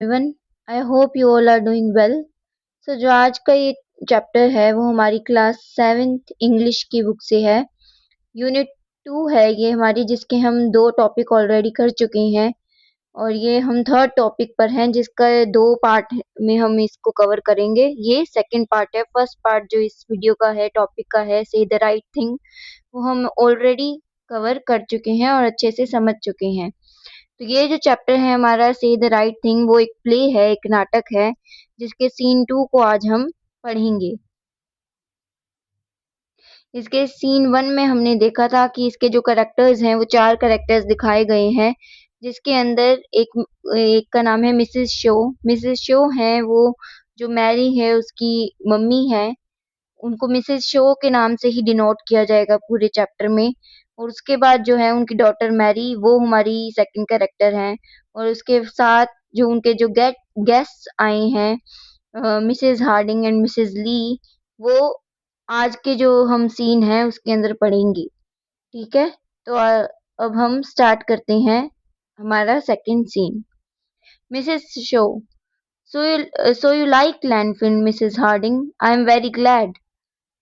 Everyone, I hope you all are doing well. जो आज का ये चैप्टर है वो हमारी क्लास 7th इंग्लिश की बुक से है। यूनिट 2 है ये हमारी, जिसके हम 2 टॉपिक ऑलरेडी कर चुके हैं और ये हम थर्ड टॉपिक पर हैं, जिसका 2 पार्ट में हम इसको कवर करेंगे। ये सेकंड पार्ट है। फर्स्ट पार्ट जो इस वीडियो का है, टॉपिक का है, से द राइट थिंग, वो हम ऑलरेडी कवर कर चुके हैं और अच्छे से समझ चुके हैं। तो ये जो चैप्टर है हमारा से द राइट थिंग, वो एक प्ले है, एक नाटक है, जिसके सीन 2 को आज हम पढ़ेंगे। इसके सीन 1 में हमने देखा था कि इसके जो कैरेक्टर्स हैं वो 4 कैरेक्टर्स दिखाए गए हैं, जिसके अंदर एक एक का नाम है मिसेस शो। मिसेस शो है वो जो मैरी है उसकी मम्मी है। उनको मिसेस शो के नाम से ही डिनोट किया जाएगा पूरे चैप्टर में। और उसके बाद जो है उनकी डॉटर मैरी, वो हमारी सेकंड कैरेक्टर हैं। और उसके साथ जो उनके जो गेस्ट्स आए हैं, Mrs Harding and Mrs Lee, वो आज के जो हम सीन हैं उसके अंदर पढ़ेंगे। ठीक है, तो अब हम स्टार्ट करते हैं हमारा second scene. Mrs Shaw, so you like Lanfin, Mrs. Harding? I am very glad.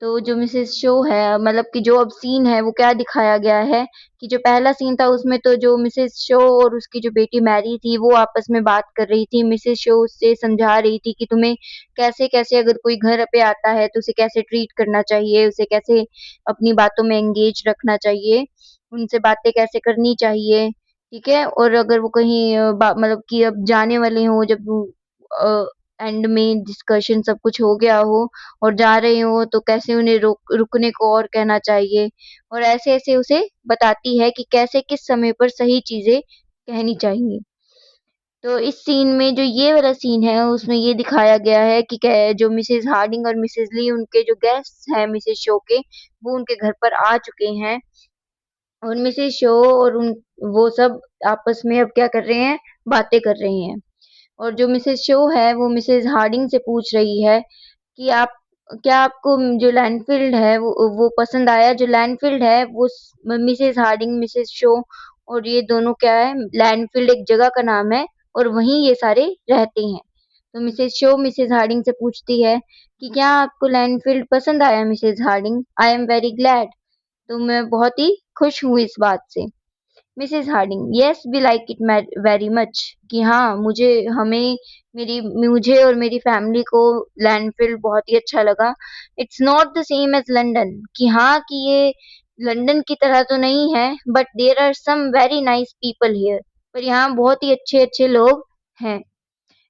तो जो मिसेस शो है, मतलब कि जो अब सीन है वो क्या दिखाया गया है कि जो पहला सीन था उसमें तो जो मिसेस शो और उसकी जो बेटी मैरी थी वो आपस में बात कर रही थी। मिसेस शो उससे समझा रही थी कि तुम्हें कैसे कैसे अगर कोई घर पे आता है तो उसे कैसे ट्रीट करना चाहिए, उसे कैसे अपनी बातों में एंगेज रखना चाहिए, उनसे बातें कैसे करनी चाहिए। ठीक है, और अगर वो कहीं मतलब कि अब जाने वाले हों, जब एंड में डिस्कशन सब कुछ हो गया हो और जा रहे हो तो कैसे उन्हें रुकने को और कहना चाहिए, और ऐसे-ऐसे उसे बताती है कि कैसे किस समय पर सही चीज़ें कहनी चाहिए। तो इस सीन में जो ये वाला सीन है उसमें ये दिखाया गया है कि कै जो मिसेस हार्डिंग और मिसेस ली, उनके जो गेस्ट्स हैं मिसेस शो के, वो उनके घर पर आ चुके हैं। और मिसेस शो और उन वो सब आपस में अब क्या कर रहे हैं, बातें कर रहे हैं। और जो मिसेस शो है वो मिसेस हार्डिंग से पूछ रही है कि आप क्या आपको जो लैंडफील्ड है वो पसंद आया। जो लैंडफील्ड है वो मिसेस हार्डिंग, मिसेस शो और ये दोनों क्या है, लैंडफील्ड एक जगह का नाम है और वहीं ये सारे रहते हैं। तो मिसेस शो मिसेस हार्डिंग से पूछती है कि क्या आपको लैंडफील्ड पसंद आया Mrs Harding? I am very glad. तो मैं बहुत ही खुश हूँ इस बात से। Mrs Harding, yes we like it very much, कि हाँ मुझे और मेरी फैमिली को लैंडफील्ड बहुत ही अच्छा लगा। It's not the same as London, कि हाँ कि ये लंदन की तरह तो नहीं है, but there are some very nice people here, पर यहाँ बहुत ही अच्छे अच्छे लोग हैं।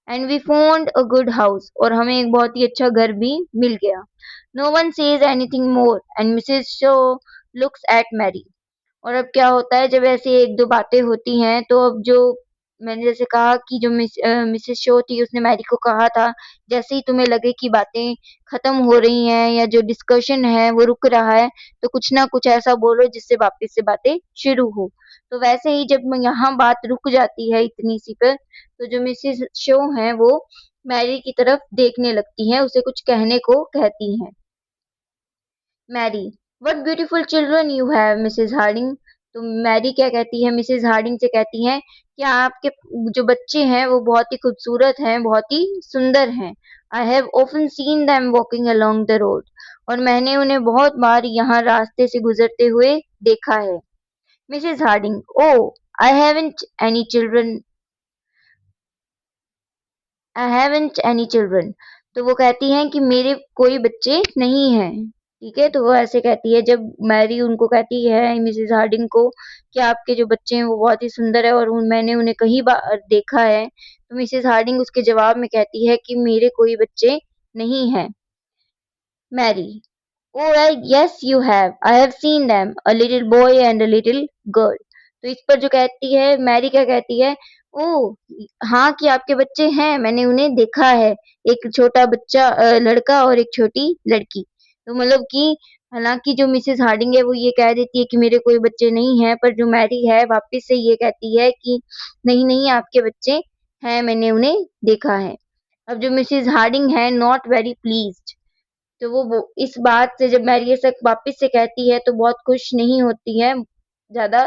And we found a good house, और हमें एक बहुत ही अच्छा घर भी मिल गया। No one says anything more and Mrs Shaw looks at Mary. और अब क्या होता है, जब ऐसे 1-2 बातें होती हैं तो अब जो मैंने जैसे कहा कि जो मिसेस शो थी उसने मैरी को कहा था, जैसे ही तुम्हें लगे कि बातें खत्म हो रही हैं या जो डिस्कशन है वो रुक रहा है, तो कुछ ना कुछ ऐसा बोलो जिससे वापस से बातें शुरू हो। तो वैसे ही जब यहाँ बात रुक जाती है इतनी सी पर, तो जो मिसेस शो हैं वो मैरी की तरफ देखने लगती हैं, उसे कुछ कहने को कहती हैं। Mary, what beautiful children you have Mrs Harding. तो मैरी क्या कहती है, मिसेस हार्डिंग से कहती हैं कि आपके जो बच्चे हैं वो बहुत ही खूबसूरत हैं, बहुत ही सुंदर हैं। I have often seen them walking along the road, और मैंने उन्हें बहुत बार यहाँ रास्ते से गुजरते हुए देखा है। Mrs Harding, oh I haven't any children, I haven't any children. तो वो कहती हैं कि मेरे कोई बच्चे नहीं हैं। ठीक है, तो वो ऐसे कहती है जब मैरी उनको कहती है मिसेस हार्डिंग को कि आपके जो बच्चे हैं वो बहुत ही सुंदर है और मैंने उन्हें कई बार देखा है। तो मिसेस हार्डिंग उसके जवाब में कहती है कि मेरे कोई बच्चे नहीं हैं। Mary, Oh, yes, you have. I have seen them, a little boy and a little girl. तो इस पर जो कहती है, मैरी क्या कहती है, ओह हाँ कि आपके बच्चे हैं, मैंने उन्हें देखा है, एक छोटा बच्चा लड़का और एक छोटी लड़की। तो मतलब कि हालांकि जो मिसेस हार्डिंग है वो ये कह देती है कि मेरे कोई बच्चे नहीं हैं, पर जो मैरी है वापस से ये कहती है कि नहीं नहीं आपके बच्चे हैं, मैंने उन्हें देखा है। अब जो मिसेस हार्डिंग है नॉट वेरी प्लीज्ड, तो वो इस बात से जब मैरी ये सब वापस से कहती है तो बहुत खुश नहीं होती है, ज़्यादा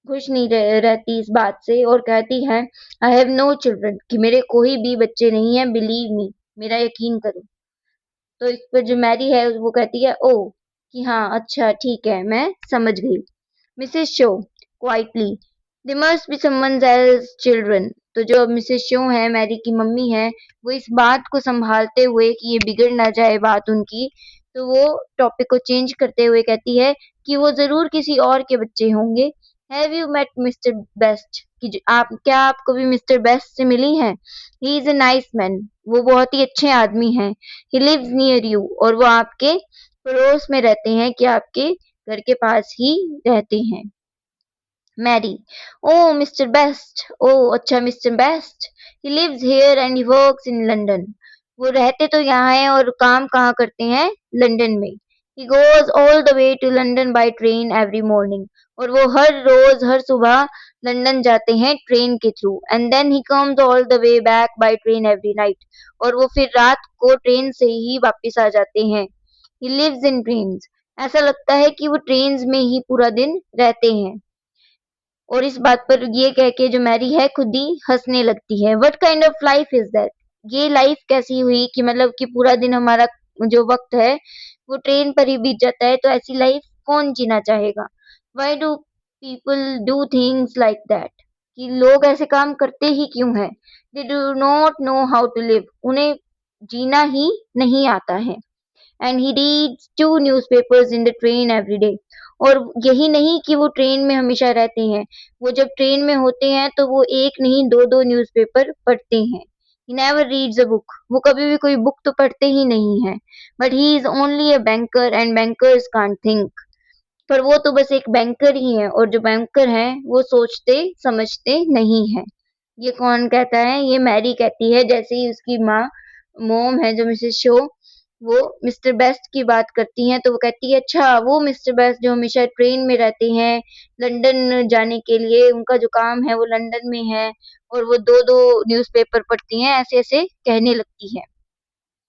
खुश नहीं रहती इस बात से और कहती है आई हैव नो चिल्ड्रन, कि मेरे कोई भी बच्चे नहीं है, बिलीव मी, मेरा यकीन करो। तो इस पर जो मैरी है वो कहती है ओ, कि हाँ अच्छा ठीक है, मैं समझ गई। Mrs show quietly, they must be someone else children. तो जो मिसेस शो है, मैरी की मम्मी है, वो इस बात को संभालते हुए कि ये बिगड़ ना जाए बात उनकी, तो वो टॉपिक को चेंज करते हुए कहती है कि वो जरूर किसी और के बच्चे होंगे। Have you met Mr Best, कि आप क्या आप कभी मिस्टर बेस्ट से मिली हैं? He is a nice man, वो बहुत ही अच्छे आदमी हैं। ही लिव्स नियर यू, और वो आपके पड़ोस में रहते हैं, कि आपके घर के पास ही रहते हैं। Mary, oh Mr Best, oh अच्छा Mr Best, he lives here and he works in London. वो रहते तो यहाँ हैं और काम कहाँ करते हैं? लंदन में। He goes all the way to London by train every morning, और वो हर रोज हर सुबह लंदन जाते हैं ट्रेन के थ्रू, and then he comes all the way back by train every night, और वो फिर रात को ट्रेन से ही वापस आ जाते हैं। ही लिव्स इन ट्रेन्स, ऐसा लगता है कि वो ट्रेन्स में ही पूरा दिन रहते हैं। और इस बात पर ये कह के जो मैरी है खुद ही हंसने लगती है। What kind of life is that, ये लाइफ कैसी हुई कि मतलब कि पूरा दिन हमारा जो वक्त है वो ट्रेन पर ही बीत जाता है, तो ऐसी लाइफ कौन जीना चाहेगा? Why do people do things like that, कि लोग ऐसे काम करते ही क्यों हैं? They do not know how to live, उन्हें जीना ही नहीं आता है। And he reads two newspapers in the train every day, और यही नहीं कि वो ट्रेन में हमेशा रहते हैं, वो जब ट्रेन में होते हैं तो वो एक नहीं दो दो न्यूज़पेपर पढ़ते हैं। He never reads a book, वो कभी भी कोई बुक तो पढ़ते ही नहीं है। But he is only a banker and bankers can't think, पर वो तो बस एक बैंकर ही है, और जो बैंकर हैं वो सोचते समझते नहीं है। ये कौन कहता है? ये मैरी कहती है, जैसे ही उसकी माँ मोम है जो मिसेस शो, वो मिस्टर बेस्ट की बात करती हैं, तो वो कहती है अच्छा वो मिस्टर बेस्ट जो हमेशा ट्रेन में रहते हैं लंदन जाने के लिए, उनका जो काम है वो लंदन में है, और वो दो दो न्यूज़पेपर पढ़ती हैं, ऐसे ऐसे कहने लगती है।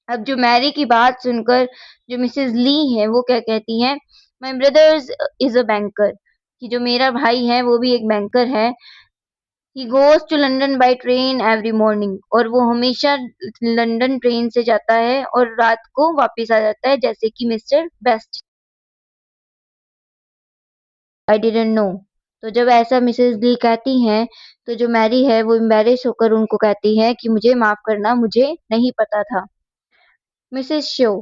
अब जो मैरी की बात सुनकर जो मिसेस ली है वो क्या कहती हैं, my brother is a banker, कि जो मेरा भाई है वो भी एक बैंकर है। He goes to London by train every morning, और वो हमेशा लंदन ट्रेन से जाता है और रात को वापस आ जाता है, जैसे कि mister best. I didn't know. तो जब ऐसा मिसेस ली कहती हैं, तो जो मैरी है वो एम्बेरेस होकर उनको कहती है कि मुझे माफ करना, मुझे नहीं पता था। मिसेस शो,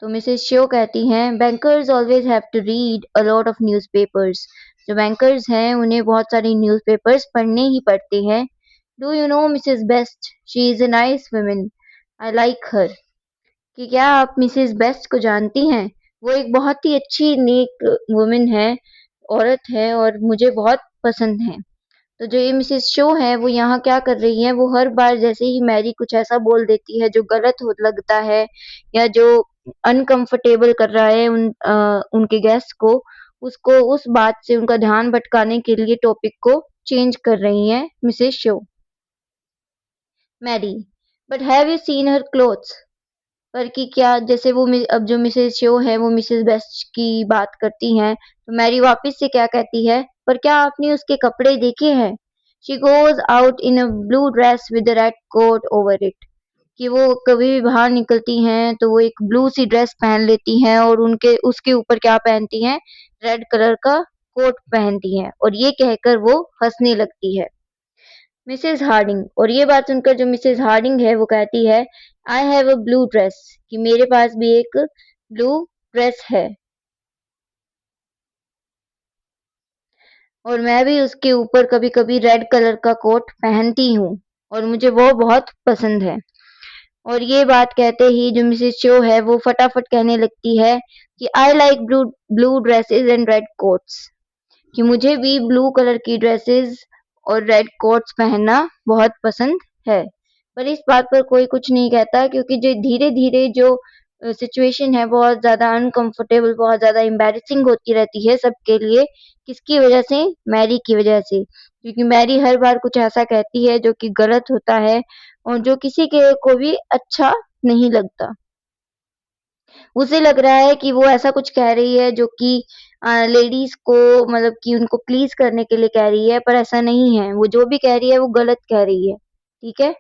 तो मिसेस शो कहती हैं bankers always have to read a lot of newspapers, जो बैंकर्स हैं उन्हें बहुत सारी न्यूज़पेपर्स पढ़ने ही पड़ते हैं। Do you know Mrs Best, she is a nice woman, I like her, कि क्या आप मिसेस बेस्ट को जानती हैं? वो एक बहुत ही अच्छी नेक वुमन है, औरत है, और मुझे बहुत पसंद है। तो जो ये मिसेस शो है वो यहाँ क्या कर रही है, वो हर बार जैसे ही मैरी कुछ ऐसा बोल देती है जो गलत हो लगता है, या जो अनकंफर्टेबल कर रहा है उनके गेस्ट को, उसको उस बात से उनका ध्यान भटकाने के लिए टॉपिक को चेंज कर रही है Mrs Shaw. Mary, but have you seen her clothes, पर कि क्या जैसे वो अब जो मिसेस शो है वो मिसेस बेस्ट की बात करती हैं, तो मैरी वापस से क्या कहती है, पर क्या आपने उसके कपड़े देखे हैं? She goes out in a blue dress with a red coat over it, कि वो कभी भी बाहर निकलती हैं तो वो एक ब्लू सी ड्रेस पहन लेती हैं, और उनके उसके ऊपर क्या पहनती हैं? रेड कलर का कोट पहनती हैं, और ये कहकर वो हंसने लगती है। मिसेस हार्डिंग, और ये बात सुनकर जो मिसेस हार्डिंग है वो कहती है I have a blue dress, कि मेरे पास भी एक ब्लू ड्रेस है, और मैं भी उसके ऊपर कभी कभी रेड कलर का कोट पहनती हूँ, और मुझे वो बहुत पसंद है। और ये बात कहते ही जो मिसेस शो है वो फटाफट कहने लगती है कि I like blue blue dresses and red quotes, कि मुझे भी ब्लू कलर की ड्रेसेस और रेड कोट्स पहनना बहुत पसंद है। पर इस बात पर कोई कुछ नहीं कहता, क्योंकि जो धीरे धीरे जो सिचुएशन है बहुत ज्यादा अनकंफर्टेबल, बहुत ज्यादा एम्बैरेसिंग होती रहती है सबके लिए। किसकी वजह से? मैरी की वजह से, क्योंकि मैरी हर बार कुछ ऐसा कहती है जो कि गलत होता है और जो किसी के को भी अच्छा नहीं लगता। उसे लग रहा है कि वो ऐसा कुछ कह रही है जो कि लेडीज को मतलब कि उनको प्लीज करने के लिए कह रही है, पर ऐसा नहीं है। वो जो भी कह रही है वो गलत कह रही है। ठीक है।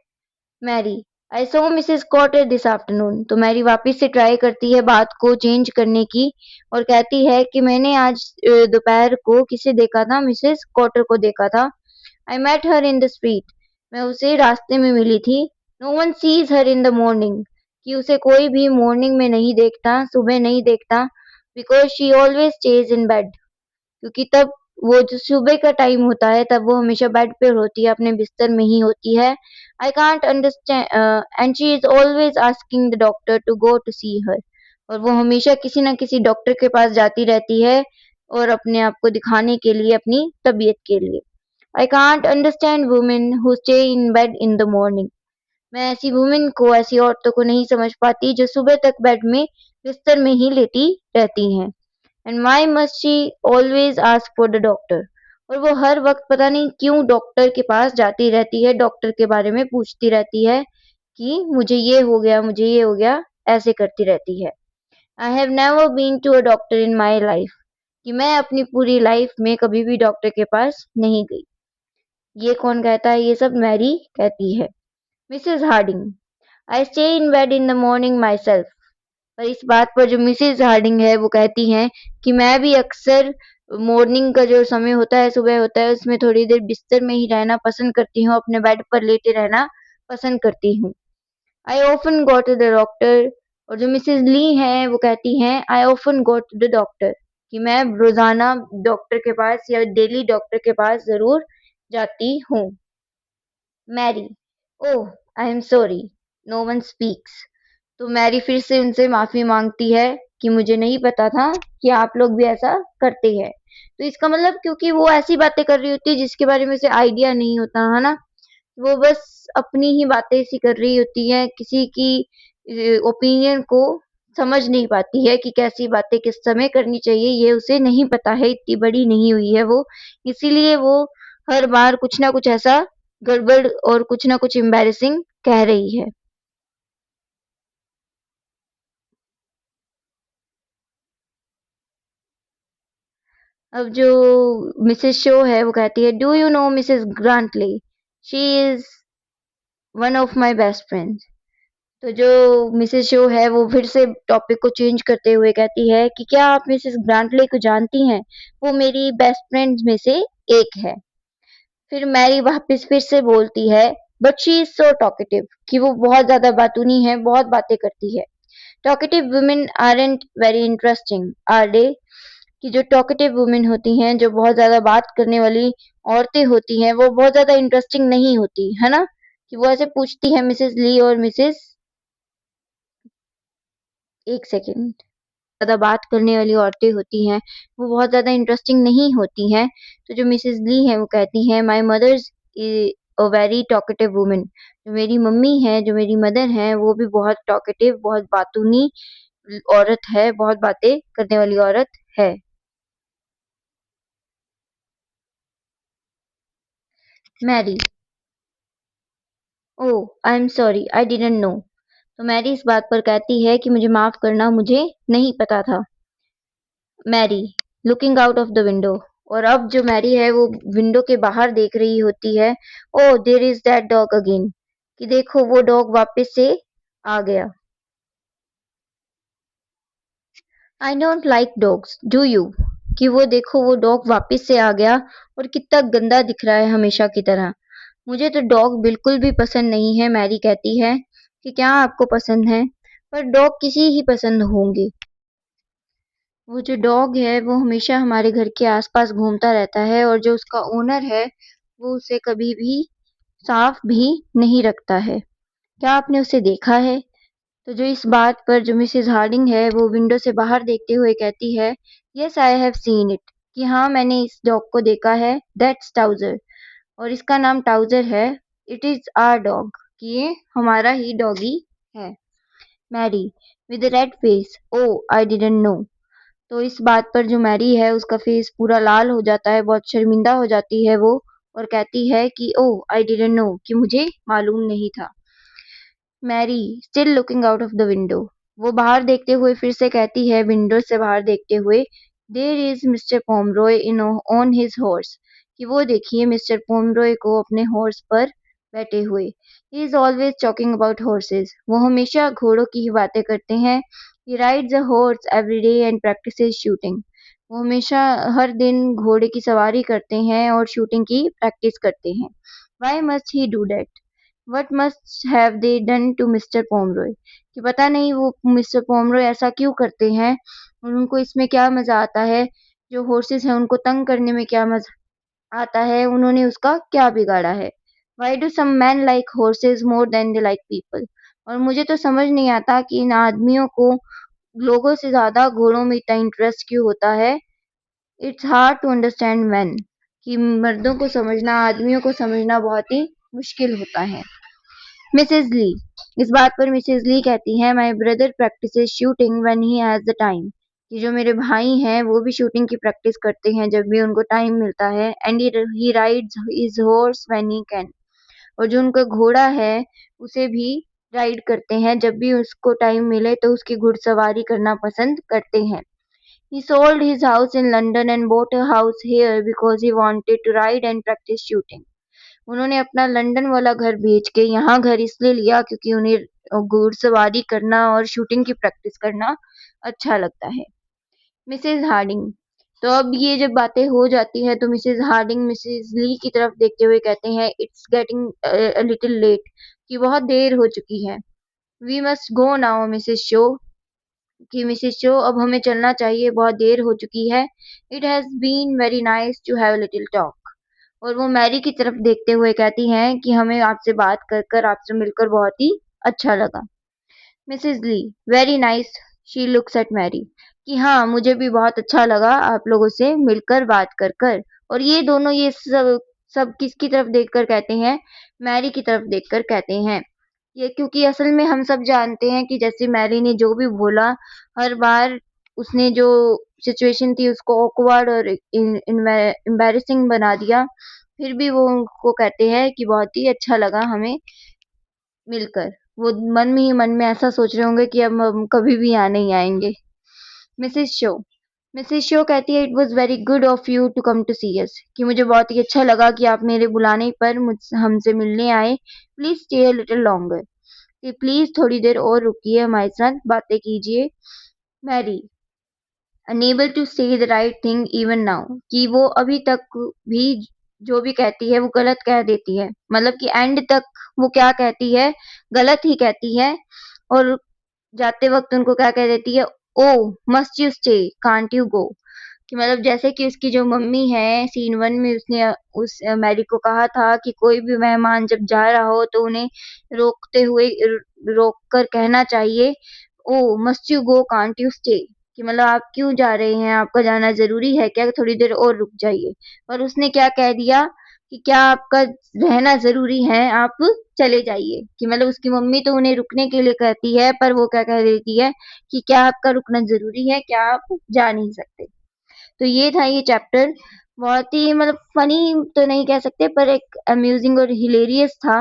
Mary, I saw Mrs Cotter this afternoon. तो मैरी वापस से ट्राई करती है बात को चेंज करने की और कहती है कि मैंने आज दोपहर को किसे देखा था, मिसेस कॉटर को देखा था। I met her in the street. मैं उसे रास्ते में मिली थी। No one sees her in the morning. कि उसे कोई भी मॉर्निंग में नहीं देखता, सुबह नहीं देखता। Because she always stage in bed. क्योंकि तब वो जो सुबह का टाइम होता है तब वो हमेशा बेड पे होती है, अपने बिस्तर में ही होती है। I can't understand and she is always asking the doctor to go to see her. और वो हमेशा किसी ना किसी डॉक्टर के पास जाती रहती है और अपने आप को दिखाने के लिए, अपनी तबीयत के लिए। आई can't understand women who stay in bed in the morning. मैं ऐसी वुमेन को, ऐसी औरतों को नहीं समझ पाती जो सुबह तक बेड में बिस्तर में ही लेटी रहती हैं। And why must she always ask for the doctor. और वो हर वक्त पता नहीं क्यों डॉक्टर के पास जाती रहती है, डॉक्टर के बारे में पूछती रहती है कि मुझे ये हो गया, मुझे ये हो गया, ऐसे करती रहती है। I have never been to a doctor in my life. कि मैं अपनी पूरी लाइफ में कभी भी डॉक्टर के पास नहीं गई। ये कौन कहता है? ये सब मैरी कहती है। Mrs Harding, I stay in bed in the morning myself. पर इस बात पर जो मिसेस हार्डिंग है वो कहती हैं कि मैं भी अक्सर मॉर्निंग का जो समय होता है, सुबह होता है, उसमें थोड़ी देर बिस्तर में ही रहना पसंद करती हूँ, अपने बेड पर लेटे रहना पसंद करती हूँ। I often go to the doctor. और जो मिसेस ली हैं वो कहती हैं I often go to the doctor. कि मैं रोजाना डॉक्टर के पास या डेली डॉक्टर के पास जरूर जाती हूँ। Mary, oh I am sorry, no one speaks. तो मैरी फिर से उनसे माफी मांगती है कि मुझे नहीं पता था कि आप लोग भी ऐसा करते हैं। तो इसका मतलब क्योंकि वो ऐसी बातें कर रही होती है जिसके बारे में उसे आइडिया नहीं होता है ना। वो बस अपनी ही बातें सी कर रही होती है, किसी की ओपिनियन को समझ नहीं पाती है कि कैसी बातें किस समय करनी चाहिए, ये उसे नहीं पता है, इतनी बड़ी नहीं हुई है वो। इसीलिए वो हर बार कुछ ना कुछ ऐसा गड़बड़ और कुछ ना कुछ एम्बैरेसिंग कह रही है। अब जो मिसेस शो है वो कहती है do you know Mrs Grantly, she is one of my best friends. तो जो मिसेस शो है वो फिर से टॉपिक को चेंज करते हुए कहती है कि क्या आप मिसेस ग्रांटली को जानती हैं, वो मेरी बेस्ट फ्रेंड्स में से एक है। फिर मैरी वापस फिर से बोलती है but she is so talkative. कि वो बहुत ज्यादा बातूनी है, बहुत बातें करती है। Talkative women aren't very interesting are they. कि जो टॉकेटिव वुमेन होती हैं, जो बहुत ज्यादा बात करने वाली औरतें होती हैं, वो बहुत ज्यादा इंटरेस्टिंग नहीं होती है ना। कि वो ऐसे पूछती है मिसेस ली और मिसेस, एक सेकेंड, ज्यादा बात करने वाली औरतें होती हैं वो बहुत ज्यादा इंटरेस्टिंग नहीं होती हैं। तो जो मिसेस ली है वो कहती हैं my mother's a very talkative woman. जो मेरी मम्मी है, जो मेरी मदर है, वो भी बहुत टॉकेटिव, बहुत बातूनी औरत है, बहुत बातें करने वाली औरत है। Mary, oh I am sorry I didn't know. तो मैरी इस बात पर कहती है कि मुझे माफ करना, मुझे नहीं पता था। Mary, looking out of the window. और अब जो मैरी है वो विंडो के बाहर देख रही होती है। Oh there is that dog again. कि देखो वो डॉग वापस से आ गया। I don't like dogs do you. कि वो देखो वो डॉग वापस से आ गया और कितना गंदा दिख रहा है हमेशा की तरह। मुझे तो डॉग बिल्कुल भी पसंद नहीं है। मैरी कहती है कि क्या आपको पसंद है, पर डॉग किसी ही पसंद होंगे। वो जो डॉग है वो हमेशा हमारे घर के आसपास घूमता रहता है और जो उसका ओनर है वो उसे कभी भी साफ भी नहीं रखता है। क्या आपने उसे देखा है? तो जो इस बात पर जो मिसेस हार्डिंग है वो विंडो से बाहर देखते हुए कहती है yes I have seen it. कि हाँ मैंने इस डॉग को देखा है, दैट्स टाउजर। और इसका नाम टाउजर है। It is our dog. कि ये हमारा ही डॉगी है। Mary, with red face, oh I didn't know. तो इस बात पर जो मैरी है उसका फेस पूरा लाल हो जाता है, बहुत शर्मिंदा हो जाती है वो। और कहती है कि ओह आई डिडंट नो, कि मुझे मालूम नहीं था। Mary, still looking out of the window. वो बाहर देखते हुए फिर से कहती है विंडो से बाहर देखते हुए, there is Mr Pomeroy in on his horse, कि वो देखिए मिस्टर पोमरॉय को अपने हॉर्स पर बैठे हुए। He is always talking about horses, वो हमेशा घोड़ों की ही बातें करते हैं। He rides a horse every day and practises shooting, वो हमेशा हर दिन घोड़े की सवारी करते हैं और शूटिंग की प्रैक्टिस करते हैं। Why must he do that? What must have they done to Mr Pomeroy, कि पता नहीं वो मिस्टर पोमरॉय ऐसा क्यों करते हैं और उनको इसमें क्या मजा आता है, जो हॉर्सेस हैं उनको तंग करने में क्या मजा आता है, उन्होंने उसका क्या बिगाड़ा है। Why do some man like horses more than they like people, और मुझे तो समझ नहीं आता कि इन आदमियों को लोगों से ज्यादा घोड़ों में इतना इंटरेस्ट क्यों होता है। It's hard to understand man, कि मर्दों को समझना, आदमियों को समझना बहुत ही मुश्किल होता है। मिसेस ली, इस बात पर मिसेस ली कहती हैं, my brother practices shooting when he has the time, कि जो मेरे भाई हैं वो भी शूटिंग की प्रैक्टिस करते हैं जब भी उनको टाइम मिलता है। And he rides his horse when he can, और जो उनका घोड़ा है उसे भी राइड करते हैं जब भी उसको टाइम मिले, तो उसकी घुड़सवारी करना पसंद करते हैं। He sold his house in London and bought a house here because he wanted to ride and practice shooting. उन्होंने अपना लंदन वाला घर बेच के यहाँ घर इसलिए लिया क्योंकि उन्हें घुड़सवारी करना और शूटिंग की प्रैक्टिस करना अच्छा लगता है। मिसेज हार्डिंग, तो अब ये जब बातें हो जाती है तो मिसेज हार्डिंग मिसेज ली की तरफ देखते हुए कहते हैं, इट्स गेटिंग लिटिल लेट, कि बहुत देर हो चुकी है। We must go now Mrs Shaw, कि मिसेस शो अब हमें चलना चाहिए, बहुत देर हो चुकी है। It has been very nice to have little talk, और वो मैरी की तरफ देखते हुए कहती हैं कि हमें आपसे बात कर कर, आपसे मिलकर बहुत ही अच्छा लगा। Mrs Lee, very nice, she looks at Mary, कि हाँ मुझे भी बहुत अच्छा लगा आप लोगों से मिलकर बात कर कर। और ये दोनों ये सब सब किसकी तरफ देखकर कहते हैं? मैरी की तरफ देखकर कहते हैं। ये क्योंकि असल में हम सब जानते हैं कि जैसे मैरी ने जो भी बोला, हर बार उसने जो सिचुएशन थी उसको ऑकवर्ड और एम्बैरेसिंग बना दिया। फिर भी वो उनको कहते हैं कि बहुत ही अच्छा लगा हमें मिलकर। वो मन में ही मन में ऐसा सोच रहे होंगे कि अब हम कभी भी यहाँ नहीं आएंगे। मिसेस शो, मिसेस शो कहती है, it was very good of you to come to see us, कि मुझे बहुत ही अच्छा लगा कि आप मेरे बुलाने पर मुझ हमसे मिलने आए। Please stay a little longer, कि प्लीज थोड़ी देर और रुकिए, हमारे साथ बातें कीजिए। मैरी, अनेबल टू से the right thing even now, कि वो अभी तक भी जो भी कहती है वो गलत कह देती है, मतलब कि एंड तक वो क्या कहती है गलत ही कहती है। और जाते वक्त उनको क्या कह देती है, oh must you stay, can't you go, कि मतलब जैसे कि उसकी जो मम्मी है सीन 1 में उसने उस मैरी को कहा था कि कोई भी मेहमान जब जा रहा हो तो उन्हें रोकते हुए रोक कर कहना चाहिए, oh must you go can't you stay, कि मतलब आप क्यों जा रहे हैं, आपका जाना जरूरी है क्या, थोड़ी देर और रुक जाइए। और उसने क्या कह दिया कि क्या आपका रहना जरूरी है, आप चले जाइए, कि मतलब उसकी मम्मी तो उन्हें रुकने के लिए कहती है पर वो क्या कह देती है कि क्या आपका रुकना जरूरी है, क्या आप जा नहीं सकते। तो ये था ये चैप्टर, बहुत ही मतलब फनी तो नहीं कह सकते पर एक अम्यूजिंग और हिलेरियस था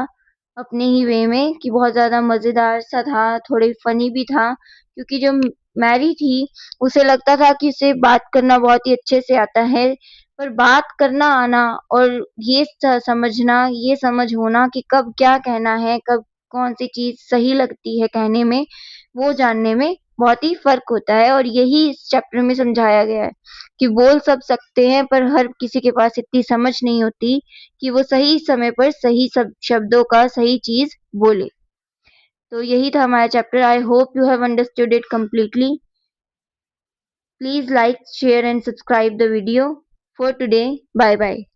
अपने ही वे में, कि बहुत ज्यादा मजेदार सा था, थोड़ी फनी भी था, क्योंकि जो मैरी थी उसे लगता था कि उसे बात करना बहुत ही अच्छे से आता है, पर बात करना आना और ये समझना, ये समझ होना कि कब क्या कहना है, कब कौन सी चीज सही लगती है कहने में, वो जानने में बहुत ही फर्क होता है। और यही इस चैप्टर में समझाया गया है कि बोल सब सकते हैं पर हर किसी के पास इतनी समझ नहीं होती कि वो सही समय पर सही सब शब्दों का सही चीज बोले। तो यही था हमारा chapter. I hope you have understood it completely. Please like, share and subscribe the video. For today, bye bye.